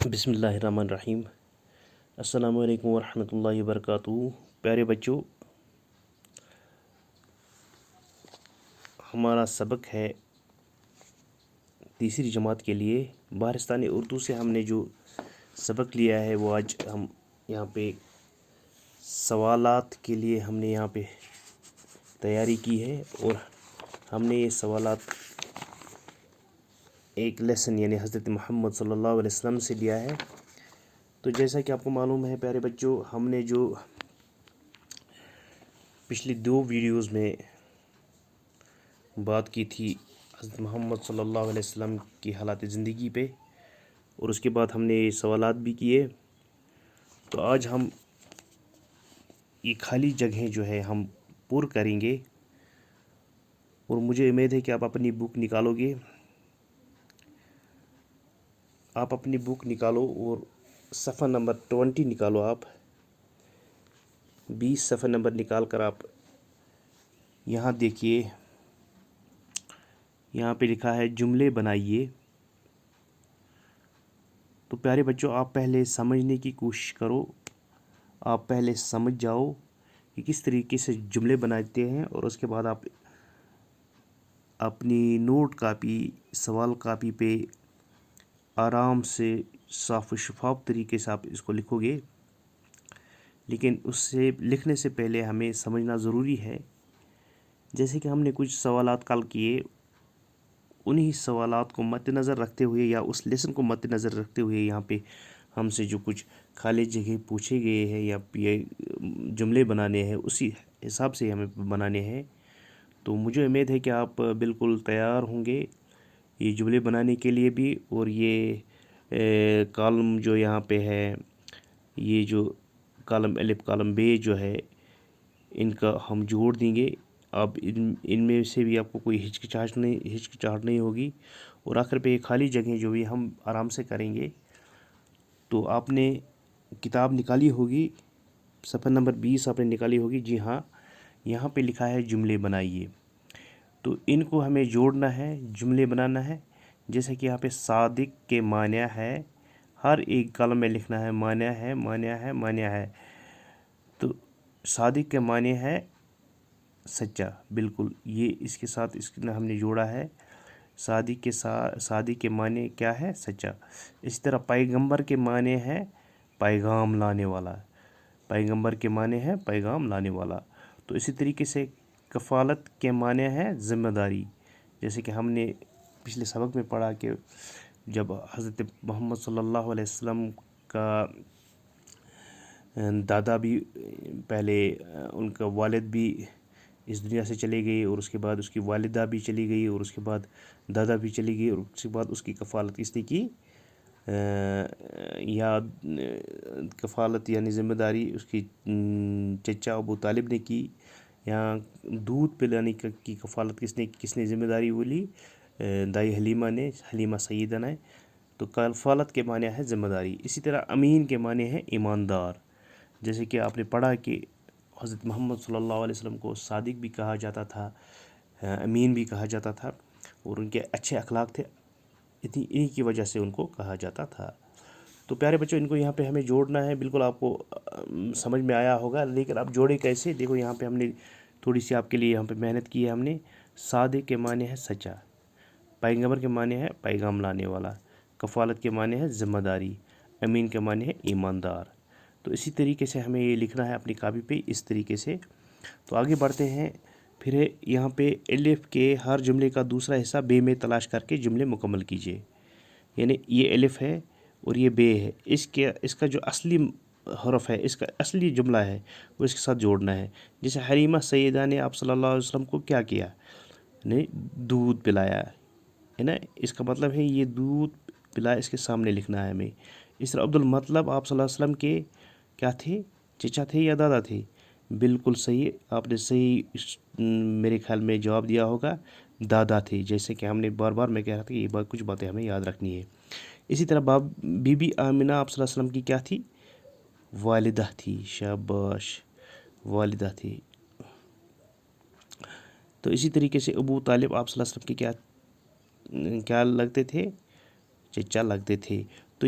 بسم اللہ الرحمن الرحیم۔ السلام علیکم ورحمۃ اللہ وبرکاتہ۔ پیارے بچوں، ہمارا سبق ہے تیسری جماعت کے لیے بہارستانی اردو سے۔ ہم نے جو سبق لیا ہے وہ آج ہم یہاں پہ سوالات کے لیے ہم نے یہاں پہ تیاری کی ہے، اور ہم نے یہ سوالات ایک لیسن یعنی حضرت محمد صلی اللہ علیہ وسلم سے لیا ہے۔ تو جیسا کہ آپ کو معلوم ہے پیارے بچوں، ہم نے جو پچھلی 2 ویڈیوز میں بات کی تھی حضرت محمد صلی اللہ علیہ وسلم کی حالات زندگی پہ، اور اس کے بعد ہم نے یہ سوالات بھی کیے۔ تو آج ہم یہ خالی جگہیں جو ہے ہم پر کریں گے، اور مجھے امید ہے کہ آپ اپنی بک نکالو گے۔ آپ اپنی بک نکالو اور صفحہ نمبر 20 نکالو۔ آپ 20 صفحہ نمبر نکال کر آپ یہاں دیکھیے، یہاں پہ لکھا ہے جملے بنائیے۔ تو پیارے بچوں، آپ پہلے سمجھنے کی کوشش کرو، آپ پہلے سمجھ جاؤ کہ کس طریقے سے جملے بناتے ہیں، اور اس کے بعد آپ اپنی نوٹ کاپی، سوال کاپی پہ آرام سے صاف و شفاف طریقے سے آپ اس کو لکھو گے۔ لیکن اس سے لکھنے سے پہلے ہمیں سمجھنا ضروری ہے، جیسے کہ ہم نے کچھ سوالات کل کیے، انہی سوالات کو مد نظر رکھتے ہوئے یا اس لیسن کو مد نظر رکھتے ہوئے یہاں پہ ہم سے جو کچھ خالی جگہ پوچھے گئے ہیں یا یہ جملے بنانے ہیں، اسی حساب سے ہمیں بنانے ہیں۔ تو مجھے امید ہے کہ آپ بالکل تیار ہوں گے یہ جملے بنانے کے لیے بھی، اور یہ کالم جو یہاں پہ ہے، یہ جو کالم الف کالم بے جو ہے، ان کا ہم جوڑ دیں گے۔ اب ان میں سے بھی آپ کو کوئی ہچکچاہٹ نہیں ہوگی، اور آخر پہ یہ خالی جگہیں جو بھی ہم آرام سے کریں گے۔ تو آپ نے کتاب نکالی ہوگی، صفحہ نمبر 20 آپ نے نکالی ہوگی، جی ہاں، یہاں پہ لکھا ہے جملے بنائیے۔ تو ان کو ہمیں جوڑنا ہے، جملے بنانا ہے۔ جیسے کہ یہاں پہ صادق کے معنی ہے، ہر ایک کالم میں لکھنا ہے معنی ہے، معنی ہے، معنی ہے۔ تو صادق کے معنی ہے سچا، بالکل یہ اس کے ساتھ ہم نے جوڑا ہے۔ صادق کے معنی کیا ہے؟ سچا۔ اسی طرح پیغمبر کے معنی ہے پیغام لانے والا، پیغمبر کے معنی ہے پیغام لانے والا۔ تو اسی طریقے سے کفالت کے معنی ہے ذمہ داری، جیسے کہ ہم نے پچھلے سبق میں پڑھا کہ جب حضرت محمد صلی اللہ علیہ وسلم کا دادا بھی پہلے، ان کا والد بھی اس دنیا سے چلے گئی، اور اس کے بعد اس کی والدہ بھی چلی گئی، اور اس کے بعد دادا بھی چلی گئی، اور اس کے بعد اس کی کفالت کس نے کی؟ کفالت یعنی ذمہ داری اس کی چچا ابو طالب نے کی۔ یہاں دودھ پلانے کی کفالت کس نے ذمہ داری وہ لی؟ دائی حلیمہ نے، حلیمہ سیدہ نے۔ تو کفالت کے معنی ہے ذمہ داری۔ اسی طرح امین کے معنی ہے ایماندار، جیسے کہ آپ نے پڑھا کہ حضرت محمد صلی اللہ علیہ وسلم کو صادق بھی کہا جاتا تھا، امین بھی کہا جاتا تھا، اور ان کے اچھے اخلاق تھے، انہی کی وجہ سے ان کو کہا جاتا تھا۔ تو پیارے بچوں، ان کو یہاں پہ ہمیں جوڑنا ہے۔ بالکل آپ کو سمجھ میں آیا ہوگا، لیکن آپ جوڑے کیسے؟ دیکھو یہاں پہ ہم نے تھوڑی سی آپ کے لیے یہاں پہ محنت کی ہے ہم نے۔ صادق کے معنی ہے سچا، پیغمبر کے معنی ہے پیغام لانے والا، کفالت کے معنی ہے ذمہ داری، امین کے معنی ہے ایماندار۔ تو اسی طریقے سے ہمیں یہ لکھنا ہے اپنی کاپی پہ اس طریقے سے۔ تو آگے بڑھتے ہیں۔ پھر یہاں پہ الف کے ہر جملے کا دوسرا حصہ بے میں تلاش کر کے جملے مکمل کیجیے۔ یعنی یہ الف ہے اور یہ بے ہے، اس کا جو اصلی حرف ہے، اس کا اصلی جملہ ہے، وہ اس کے ساتھ جوڑنا ہے۔ جیسے حلیمہ سیدہ نے آپ صلی اللہ علیہ وسلم کو کیا کیا؟ نے دودھ پلایا ہے نا، اس کا مطلب ہے یہ دودھ پلایا، اس کے سامنے لکھنا ہے ہمیں۔ اس طرح عبد المطلب آپ صلی اللہ علیہ وسلم کے کیا تھے؟ چچا تھے یا دادا تھے؟ بالکل صحیح، آپ نے صحیح میرے خیال میں جواب دیا ہوگا، دادا تھے۔ جیسے کہ ہم نے بار بار میں کہہ رہا تھا کہ یہ کچھ باتیں ہمیں یاد رکھنی ہے۔ اسی طرح بی بی آمنہ آپ صلی اللہ علیہ وسلم کی کیا تھی؟ والدہ تھی، شاباش، والدہ تھی۔ تو اسی طریقے سے ابو طالب آپ صلی اللہ علیہ وسلم کے کیا لگتے تھے؟ چچا لگتے تھے۔ تو